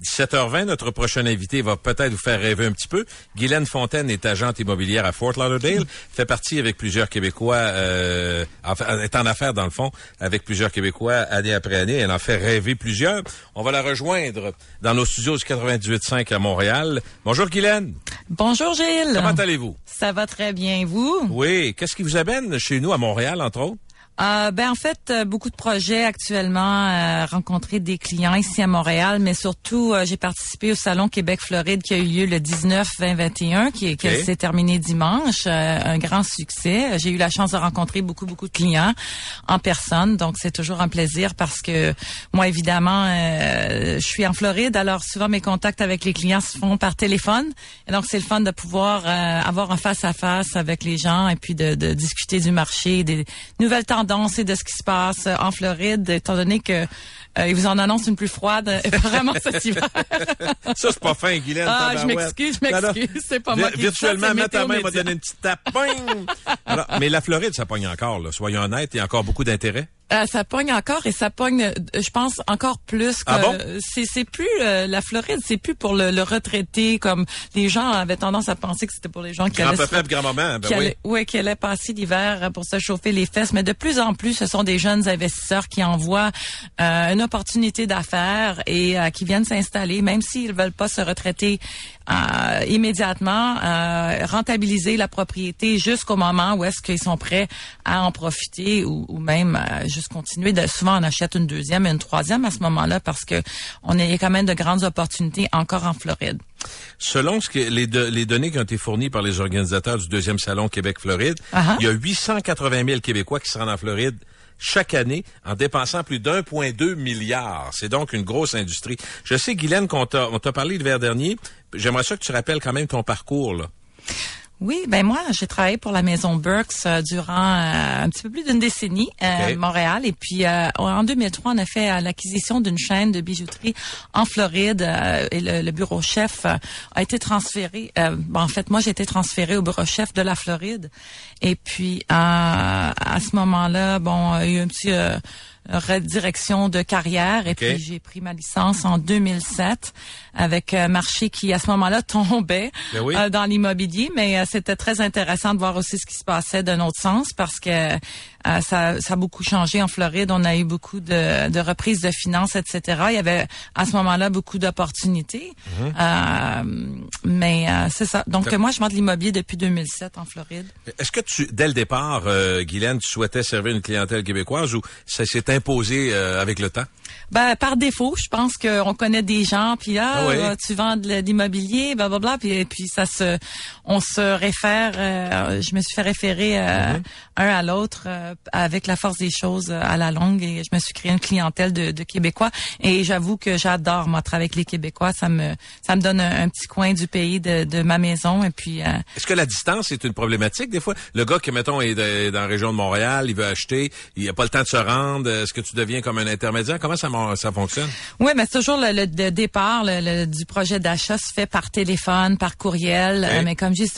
17h20, notre prochain invité va peut-être vous faire rêver un petit peu. Guylaine Fontaine est agente immobilière à Fort Lauderdale, fait partie avec plusieurs Québécois, est en affaires dans le fond, avec plusieurs Québécois année après année. Elle en fait rêver plusieurs. On va la rejoindre dans nos studios du 98.5 à Montréal. Bonjour Guylaine. Bonjour Gilles. Comment allez-vous? Ça va très bien, vous? Oui. Qu'est-ce qui vous amène chez nous à Montréal, entre autres? En fait, beaucoup de projets actuellement, rencontrer des clients ici à Montréal, mais surtout, j'ai participé au Salon Québec-Floride qui a eu lieu le 19-20-21, qui s'est terminé dimanche. Un grand succès. J'ai eu la chance de rencontrer beaucoup de clients en personne, donc c'est toujours un plaisir parce que moi, évidemment, je suis en Floride, alors souvent mes contacts avec les clients se font par téléphone. Et donc, c'est le fun de pouvoir avoir un face-à-face avec les gens et puis de discuter du marché, des nouvelles tendances et de ce qui se passe en Floride, étant donné que ils vous en annoncent une plus froide vraiment cet hiver. Ça, c'est pas fin, Guylaine. Je m'excuse, c'est pas moi qui virtuellement, ta main m'a donné une petite tape. Alors, mais la Floride, ça pogne encore, là. Soyons honnêtes, il y a encore beaucoup d'intérêt. Ça pogne encore et ça pogne, je pense, encore plus que c'est plus la Floride, c'est plus pour le retraité comme les gens avaient tendance à penser que c'était pour les gens qui qui allaient passer l'hiver pour se chauffer les fesses, mais de plus en plus ce sont des jeunes investisseurs qui envoient une opportunité d'affaires et qui viennent s'installer même s'ils veulent pas se retraiter immédiatement, rentabiliser la propriété jusqu'au moment où est-ce qu'ils sont prêts à en profiter ou même juste continuer. Souvent, on achète une deuxième et une troisième à ce moment-là parce que on a quand même de grandes opportunités encore en Floride. Selon les données qui ont été fournies par les organisateurs du deuxième salon Québec-Floride, il y a 880 000 Québécois qui se rendent en Floride chaque année en dépensant plus d'1,2 milliard. C'est donc une grosse industrie. Je sais, Guylaine, on t'a parlé l'hiver dernier. J'aimerais ça que tu rappelles quand même ton parcours, là. Oui, ben moi, j'ai travaillé pour la maison Burks durant un petit peu plus d'une décennie à Montréal. Et puis, en 2003, on a fait l'acquisition d'une chaîne de bijouterie en Floride. Et le bureau chef a été transféré. En fait, moi, j'ai été transférée au bureau chef de la Floride. Et puis, à ce moment-là, il y a eu un petit redirection de carrière. Et puis, j'ai pris ma licence en 2007 avec un marché qui, à ce moment-là, tombait dans l'immobilier. Mais c'était très intéressant de voir aussi ce qui se passait d'un autre sens parce que ça a beaucoup changé en Floride. On a eu beaucoup de reprises de finances, etc. Il y avait à ce moment-là beaucoup d'opportunités. Mais c'est ça. Donc, moi, je vends de l'immobilier depuis 2007 en Floride. Est-ce que dès le départ, Guylaine, tu souhaitais servir une clientèle québécoise ou ça s'est imposé avec le temps? Par défaut, je pense qu'on connaît des gens, puis tu vends de l'immobilier, blablabla, puis on se réfère. Je me suis fait référer un à l'autre avec la force des choses à la longue, et je me suis créé une clientèle de Québécois. Et j'avoue que j'adore moi travailler avec les Québécois. Ça me donne un petit coin du pays de ma maison. Et puis est-ce que la distance est une problématique des fois? Le gars qui mettons est dans la région de Montréal, il veut acheter, il a pas le temps de se rendre. Est-ce que tu deviens comme un intermédiaire? Comment ça fonctionne? Oui, mais c'est toujours le départ du projet d'achat se fait par téléphone, par courriel. Mais comme je dis,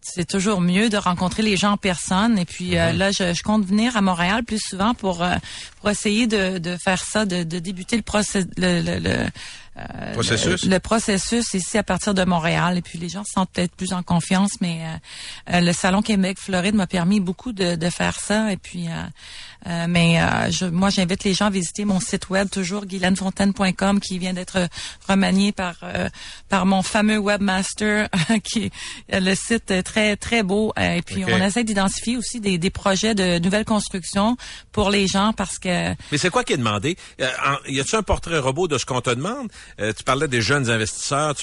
c'est toujours mieux de rencontrer les gens en personne. Et puis là, je compte venir à Montréal plus souvent pour essayer de faire ça, de débuter le processus ici à partir de Montréal. Et puis les gens se sentent peut-être plus en confiance, mais le Salon Québec-Floride m'a permis beaucoup de faire ça. Et puis moi, j'invite les gens à visiter mon site web, toujours GuylaineFontaine.com, qui vient d'être remanié par mon fameux webmaster, qui le site est très très beau. Et puis on essaie d'identifier aussi des projets de nouvelles constructions pour les gens parce que. Mais c'est quoi qui est demandé? Y a-t-il un portrait robot de ce qu'on te demande? Tu parlais des jeunes investisseurs.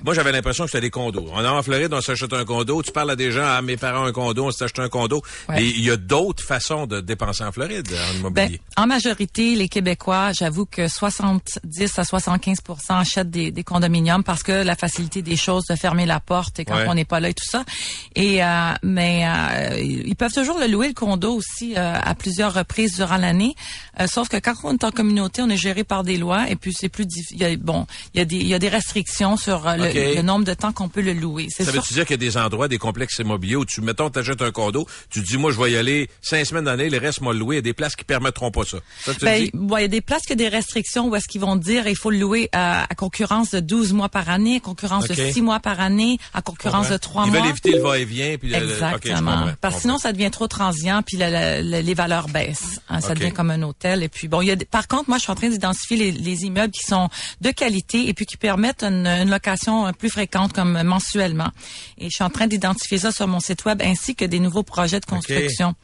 Moi, j'avais l'impression que c'était des condos. On est en Floride, on s'achète un condo. Tu parles à des gens, mes parents ont un condo, on s'achète un condo. Et il y a d'autres façons de dépenser en Floride. En immobilier. En majorité, les Québécois, j'avoue que 70 à 75% achètent des condominiums parce que la facilité des choses de fermer la porte et quand on n'est pas là et tout ça. Et mais ils peuvent toujours le louer le condo aussi à plusieurs reprises durant l'année. Sauf que quand on est en communauté, on est géré par des lois et puis c'est plus difficile. bon, il y a des restrictions sur le nombre de temps qu'on peut le louer. Ça veut-tu dire qu'il y a des endroits, des complexes immobiliers où t'achètes un condo, tu te dis, moi, je vais y aller 5 semaines d'année, les restes, moi, le louer. Il y a des places qui permettront pas ça. Ça tu dis? Il y a des places qui ont des restrictions où est-ce qu'ils vont dire, il faut le louer à concurrence de 12 mois par année, à concurrence de 6 mois par année, à concurrence de 3 mois. Ils veulent éviter le va-et-vient. Puis exactement. Parce que sinon, ça devient trop transient, puis les valeurs baissent. Hein, ça devient comme un hôtel. Et puis, bon, par contre, moi, je suis en train d'identifier les immeubles qui sont de qualité et puis qui permettent une location plus fréquente, comme mensuellement. Et je suis en train d'identifier ça sur mon site web, ainsi que des nouveaux projets de construction.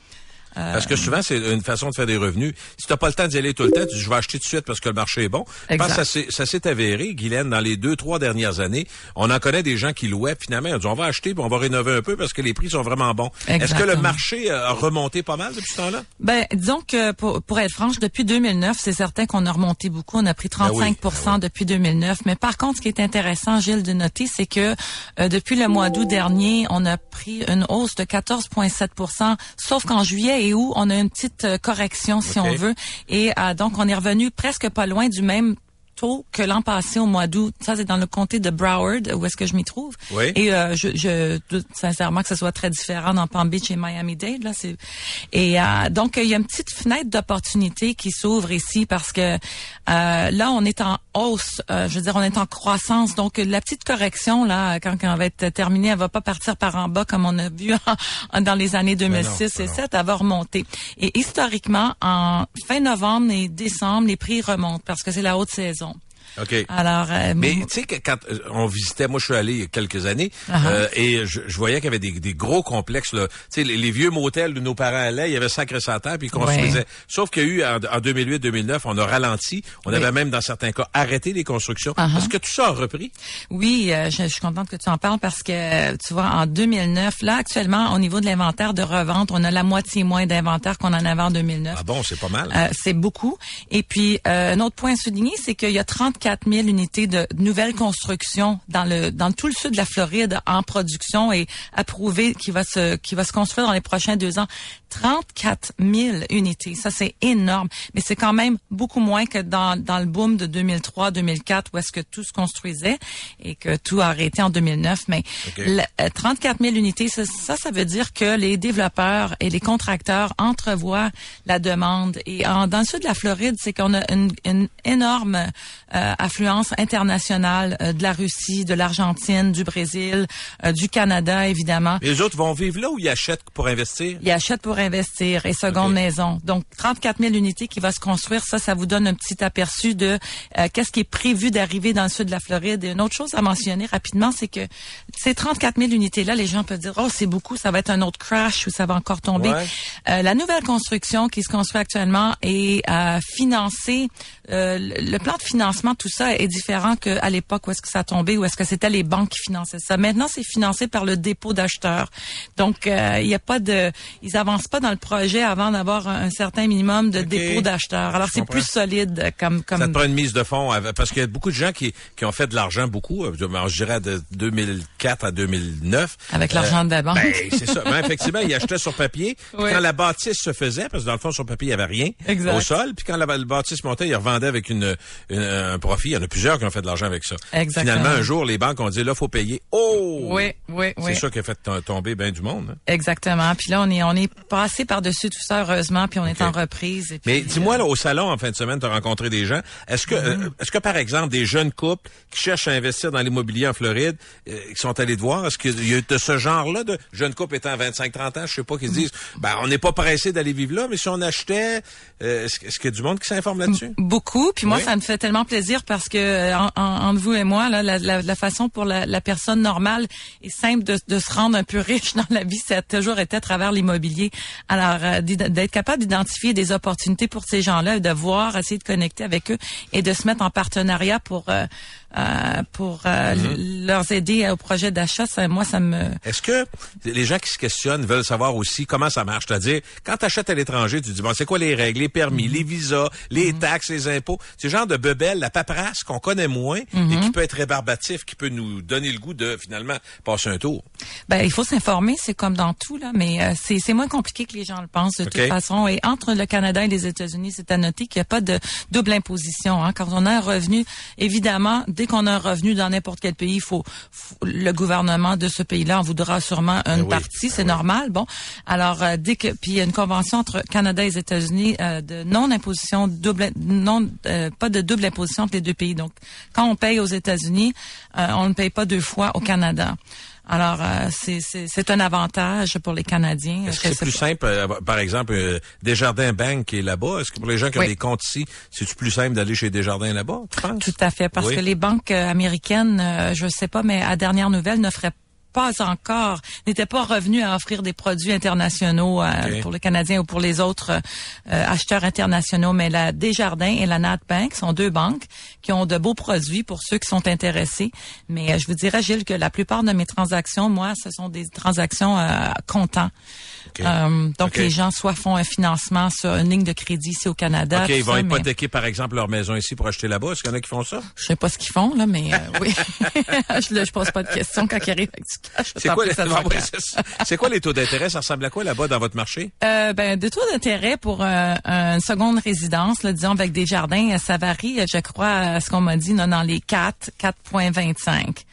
Parce que souvent, c'est une façon de faire des revenus. Si t'as pas le temps d'y aller tout le temps, tu dis, je vais acheter tout de suite parce que le marché est bon. Exact. Je pense que ça s'est avéré, Guylaine, dans les 2-3 dernières années. On en connaît des gens qui louaient, puis finalement, ils ont dit, on va acheter, puis on va rénover un peu parce que les prix sont vraiment bons. Exactement. Est-ce que le marché a remonté pas mal depuis ce temps-là? Disons que, pour être franche, depuis 2009, c'est certain qu'on a remonté beaucoup. On a pris 35% depuis 2009. Mais par contre, ce qui est intéressant, Gilles, de noter, c'est que depuis le mois d'août dernier, on a pris une hausse de 14,7%, sauf qu'en juillet et août, on a une petite correction, si on veut. Et donc, on est revenu presque pas loin du même taux que l'an passé au mois d'août. Ça, c'est dans le comté de Broward, où est-ce que je m'y trouve. Oui. Et je doute sincèrement que ce soit très différent dans Palm Beach et Miami-Dade. Donc, il y a une petite fenêtre d'opportunité qui s'ouvre ici parce que là, on est en hausse. Je veux dire, on est en croissance. Donc, la petite correction, là, quand elle va être terminée, elle va pas partir par en bas comme on a vu dans les années 2006 et 2007. Elle va remonter. Et historiquement, en fin novembre et décembre, les prix remontent parce que c'est la haute saison. OK. Alors, mais tu sais que quand on visitait, moi je suis allé il y a quelques années et je voyais qu'il y avait des gros complexes là, tu sais les vieux motels où nos parents allaient, il y avait sacré sa terre puis ils construisaient. Sauf qu'il y a eu en 2008-2009, on a ralenti, on avait même dans certains cas arrêté les constructions. Est-ce que tout ça a repris? Oui, je suis contente que tu en parles parce que tu vois en 2009, là actuellement au niveau de l'inventaire de revente, on a la moitié moins d'inventaire qu'on en avait en 2009. Ah bon, c'est pas mal. C'est beaucoup. Et puis un autre point à souligner, c'est qu'il y a 34 000 unités de nouvelles constructions dans tout le sud de la Floride en production et approuvées qui va se construire dans les prochains 2 ans. 34 000 unités. Ça, c'est énorme. Mais c'est quand même beaucoup moins que dans le boom de 2003-2004 où est-ce que tout se construisait et que tout a arrêté en 2009. Mais 34 000 unités, ça veut dire que les développeurs et les contracteurs entrevoient la demande. Et dans le sud de la Floride, c'est qu'on a une énorme affluence internationale de la Russie, de l'Argentine, du Brésil, du Canada, évidemment. Et les autres vont vivre là ou ils achètent pour investir? Ils achètent pour investir et seconde maison. Donc, 34 000 unités qui va se construire, ça vous donne un petit aperçu de qu'est-ce qui est prévu d'arriver dans le sud de la Floride. Et une autre chose à mentionner rapidement, c'est que ces 34 000 unités-là, les gens peuvent dire, oh, c'est beaucoup, ça va être un autre crash ou ça va encore tomber. La nouvelle construction qui se construit actuellement est financée. Le plan de financement, tout ça est différent qu'à l'époque où est-ce que ça tombait, où est-ce que c'était les banques qui finançaient ça. Maintenant, c'est financé par le dépôt d'acheteurs. Donc, il y a pas ils avancent pas dans le projet avant d'avoir un certain minimum de dépôt d'acheteurs. Alors, c'est plus solide comme. Ça te prend une mise de fonds parce qu'il y a beaucoup de gens qui ont fait de l'argent beaucoup. Je dirais de 2004 à 2009. Avec l'argent de la banque. C'est ça. Effectivement, ils achetaient sur papier. Puis quand la bâtisse se faisait, parce que dans le fond, sur papier, il y avait rien au sol. Puis quand la bâtisse montait, ils revendaient avec un profit. Il y en a plusieurs qui ont fait de l'argent avec ça. Exactement. Finalement, un jour, les banques ont dit, là, faut payer. Oh! Oui. C'est ça qui a fait tomber bien du monde. Hein? Exactement. Puis là, on est passé par-dessus tout ça, heureusement, puis on est en reprise. Et puis, mais dis-moi, là, au salon, en fin de semaine, tu as rencontré des gens. Est-ce que, par exemple, des jeunes couples qui cherchent à investir dans l'immobilier en Floride, qui sont allés te voir, est-ce qu'il y a de ce genre-là de jeunes couples étant 25-30 ans, je sais pas, qui se disent, on n'est pas pressé d'aller vivre là, mais si on achetait, est-ce qu'il y a du monde qui s'informe là-dessus? Beaucoup. Puis moi, ça me fait tellement plaisir parce que, entre vous et moi, là, la façon pour la personne normale et simple de se rendre un peu riche dans la vie, ça a toujours été à travers l'immobilier. Alors, d'être capable d'identifier des opportunités pour ces gens-là, de voir, essayer de connecter avec eux et de se mettre en partenariat pour leur aider au projet d'achat, moi, ça me... Est-ce que les gens qui se questionnent veulent savoir aussi comment ça marche? C'est-à-dire, quand tu achètes à l'étranger, tu dis, c'est quoi les règles, les permis, les visas, les taxes, les impôts? C'est genre de bebelle, la paperasse qu'on connaît moins et qui peut être rébarbatif, qui peut nous donner le goût de finalement passer un tour. Ben, il faut s'informer, c'est comme dans tout là, mais c'est moins compliqué que les gens le pensent de toute façon. Et entre le Canada et les États-Unis, c'est à noter qu'il n'y a pas de double imposition. Hein. Quand on a un revenu, évidemment, dès qu'on a un revenu dans n'importe quel pays, le gouvernement de ce pays-là en voudra sûrement une partie, c'est normal. Bon, alors puis il y a une convention entre Canada et les États-Unis de non-imposition pas de double imposition entre les deux pays. Donc, quand on paye aux États-Unis, on ne paye pas deux fois au Canada. Alors, c'est un avantage pour les Canadiens. Est-ce que c'est plus simple, par exemple, Desjardins Bank qui est là-bas? Est-ce que pour les gens qui ont des comptes ici, c'est-tu plus simple d'aller chez Desjardins là-bas, tu penses? Tout à fait, parce que les banques américaines, je sais pas, mais à dernière nouvelle, n'étaient pas revenus à offrir des produits internationaux pour les Canadiens ou pour les autres acheteurs internationaux. Mais la Desjardins et la Nat Bank sont deux banques qui ont de beaux produits pour ceux qui sont intéressés. Mais je vous dirais, Gilles, que la plupart de mes transactions, moi, ce sont des transactions comptant. Donc, les gens soit font un financement sur une ligne de crédit ici au Canada. Ils vont hypothéquer, par exemple, leur maison ici pour acheter là-bas. Est-ce qu'il y en a qui font ça? Je sais pas ce qu'ils font, là, mais oui. je pose pas de questions quand ils arrivent avec du cash. C'est quoi les taux d'intérêt? Ça ressemble à quoi là-bas dans votre marché? Des taux d'intérêt pour une seconde résidence, là, disons, avec des jardins, ça varie, je crois, à ce qu'on m'a dit, là, dans les 4,25.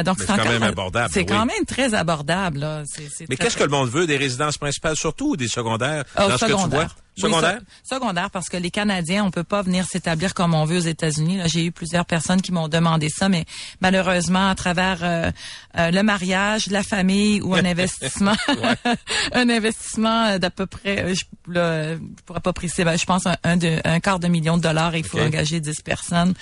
Donc c'est quand même abordable. C'est quand même très abordable. Là. Mais qu'est-ce que le monde veut? Des résidences principales surtout ou des secondaires? Dans ce que tu vois? Secondaire? Oui, secondaire, parce que les Canadiens, on peut pas venir s'établir comme on veut aux États-Unis. Là, j'ai eu plusieurs personnes qui m'ont demandé ça, mais malheureusement, à travers le mariage, la famille ou un investissement, un investissement d'à peu près, je pourrais pas préciser, je pense un $250,000 et il faut engager 10 personnes.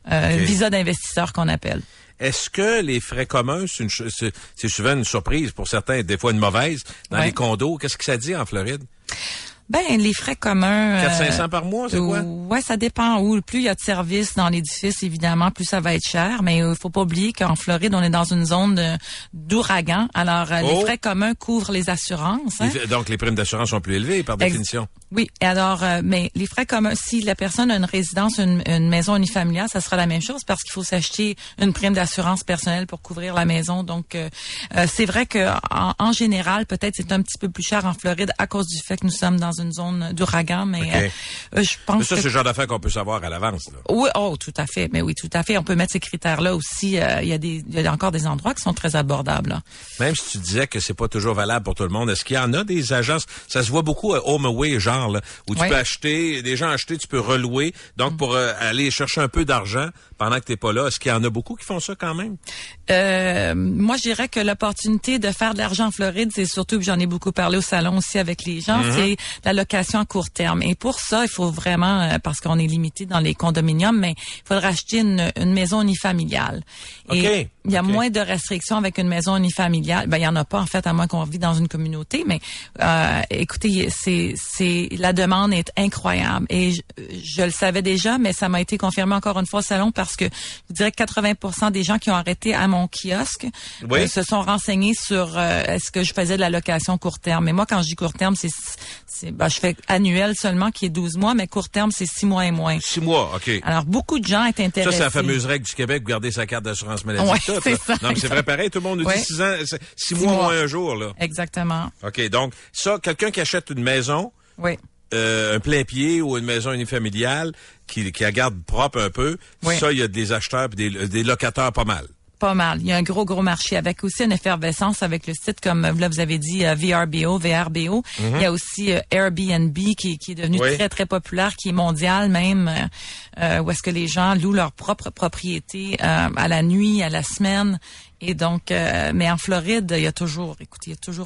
Visa d'investisseur qu'on appelle. Est-ce que les frais communs, c'est souvent une surprise pour certains, des fois une mauvaise, dans les condos? Qu'est-ce que ça dit en Floride? Ben, les frais communs... 400-500 par mois, c'est quoi? Ouais, ça dépend où. Plus il y a de services dans l'édifice, évidemment, plus ça va être cher. Mais il faut pas oublier qu'en Floride, on est dans une zone d'ouragan. Alors, les frais communs couvrent les assurances. Hein? Donc, les primes d'assurance sont plus élevées, par définition. Oui. Et alors, mais les frais communs, si la personne a une résidence, une maison unifamiliale, ça sera la même chose parce qu'il faut s'acheter une prime d'assurance personnelle pour couvrir la maison. Donc, c'est vrai que en général, peut-être c'est un petit peu plus cher en Floride à cause du fait que nous sommes dans une zone d'ouragan, mais je pense que c'est le genre d'affaires qu'on peut savoir à l'avance. Là. Oui, tout à fait. Mais oui, tout à fait. On peut mettre ces critères-là aussi. Il y a encore des endroits qui sont très abordables. Là. Même si tu disais que c'est pas toujours valable pour tout le monde, est-ce qu'il y en a des agences? Ça se voit beaucoup à HomeAway, genre, là, où tu peux acheter, des gens acheter, tu peux relouer. Donc, pour aller chercher un peu d'argent pendant que t'es pas là, est-ce qu'il y en a beaucoup qui font ça quand même? Moi, je dirais que l'opportunité de faire de l'argent en Floride, c'est surtout, que j'en ai beaucoup parlé au salon aussi avec les gens, c'est la location à court terme. Et pour ça, il faut vraiment, parce qu'on est limité dans les condominiums, mais il faudra acheter une maison unifamiliale. Et il y a moins de restrictions avec une maison unifamiliale. Ben, il y en a pas, en fait, à moins qu'on vit dans une communauté, mais écoutez, la demande est incroyable. Et je le savais déjà, mais ça m'a été confirmé encore une fois au salon parce que je dirais que 80% des gens qui ont arrêté à mon kiosque se sont renseignés sur est-ce que je faisais de la location court terme. Mais moi, quand je dis court terme, je fais annuel seulement qui est 12 mois, mais court terme, c'est 6 mois et moins. 6 mois, OK. Alors, beaucoup de gens sont intéressés. Ça, c'est la fameuse règle du Québec, garder sa carte d'assurance maladie. Oui, c'est ça. Non, mais c'est vrai pareil, tout le monde nous dit 6 mois moins un jour, là. Exactement. OK, donc, ça, quelqu'un qui achète une maison, un plein pied ou une maison unifamiliale, qui la garde propre un peu, ça, il y a des acheteurs et des locataires pas mal. Pas mal. Il y a un gros marché avec aussi une effervescence avec le site comme là vous avez dit VRBO. Il y a aussi Airbnb qui est devenu très très populaire, qui est mondial même, où est-ce que les gens louent leur propre propriété à la nuit, à la semaine. Et donc, mais en Floride, il y a toujours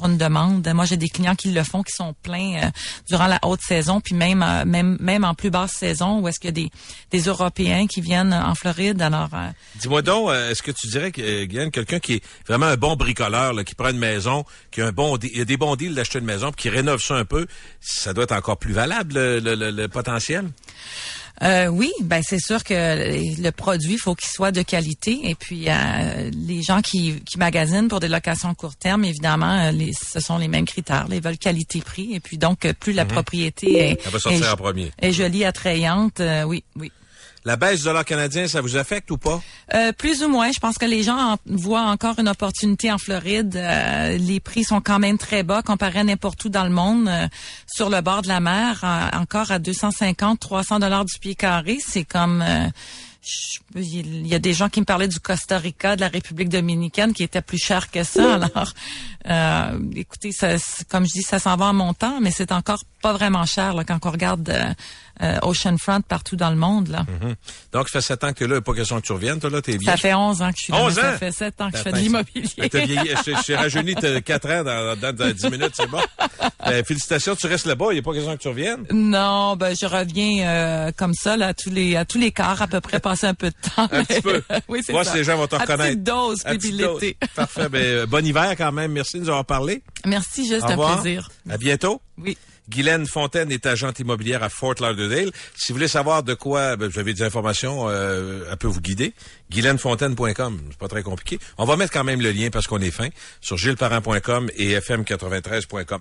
une demande. Moi, j'ai des clients qui le font, qui sont pleins durant la haute saison, puis même en plus basse saison, où est-ce qu'il y a des Européens qui viennent en Floride. Alors, dis-moi donc, est-ce que tu dirais que Guylaine, quelqu'un qui est vraiment un bon bricoleur, là, qui prend une maison, qui a il y a des bons deals d'acheter une maison, puis qui rénove ça un peu, ça doit être encore plus valable le potentiel? Oui, ben c'est sûr que le produit, faut qu'il soit de qualité. Et puis les gens qui magasinent pour des locations court terme, évidemment, ce sont les mêmes critères. Ils veulent qualité-prix. Et puis donc, plus la propriété elle va sortir en premier. est jolie, attrayante, oui. La baisse du dollar canadien, ça vous affecte ou pas? Plus ou moins. Je pense que les gens voient encore une opportunité en Floride. Les prix sont quand même très bas comparé à n'importe où dans le monde. Sur le bord de la mer, encore à 250, 300 $ du pied carré. C'est comme... il y a des gens qui me parlaient du Costa Rica, de la République dominicaine, qui était plus cher que ça. Alors, écoutez, ça, comme je dis, ça s'en va en montant, mais c'est encore pas vraiment cher là, quand on regarde Oceanfront partout dans le monde. Là. Mm-hmm. Donc, ça fait 7 ans que t'es là, pas question que tu reviennes, toi, là, t'es bien. Ça fait 11 ans que je suis là. 11 ans? Ça fait 7 ans que je fais de l'immobilier. T'as vieilli, je suis rajeuni, t'as 4 ans dans 10 minutes, c'est bon. Félicitations, tu restes là-bas, il n'y a pas question que tu reviennes? Non, je reviens comme ça, là, à tous les quarts, à peu près, passer un peu de temps. Un petit peu. Oui, c'est Voir ça. si les gens vont te reconnaître. Petite dose, puis l'été. Parfait. Bon hiver quand même. Merci de nous avoir parlé. Merci, juste un plaisir. À bientôt. Oui. Guylaine Fontaine est agente immobilière à Fort Lauderdale. Si vous voulez savoir de quoi, vous avez des informations, elle peut vous guider. GuylaineFontaine.com, c'est pas très compliqué. On va mettre quand même le lien parce qu'on est fin sur gillesparent.com et fm93.com.